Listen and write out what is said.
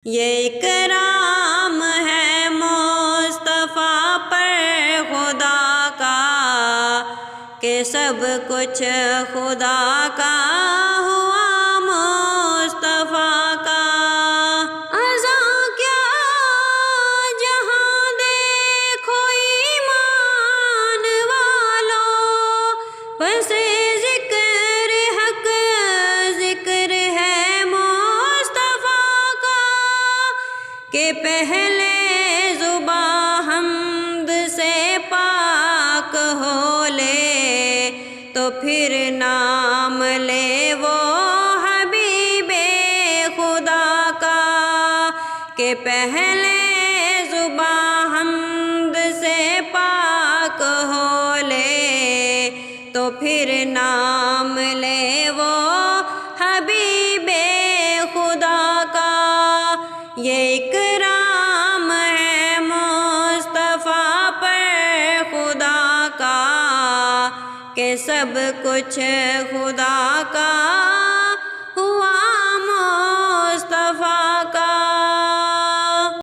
یہ اکرام ہے مصطفیٰ پر خدا کا کہ سب کچھ خدا کا ہوا مصطفیٰ کا۔ ازاں کیا جہاں دیکھو ایمان والو، بس ذکر حق ذکر ہے مصطفیٰ کا کہ پہلے زباں حمد سے پاک ہو لے تو پھر نام لے وہ حبیب خدا کا کہ پہلے زباں حمد سے پاک ہو لے تو پھر نام لے وہ حبیب خدا کا۔ یہ اکرام ہے مصطفیٰ پر خدا کا کہ سب کچھ خدا کا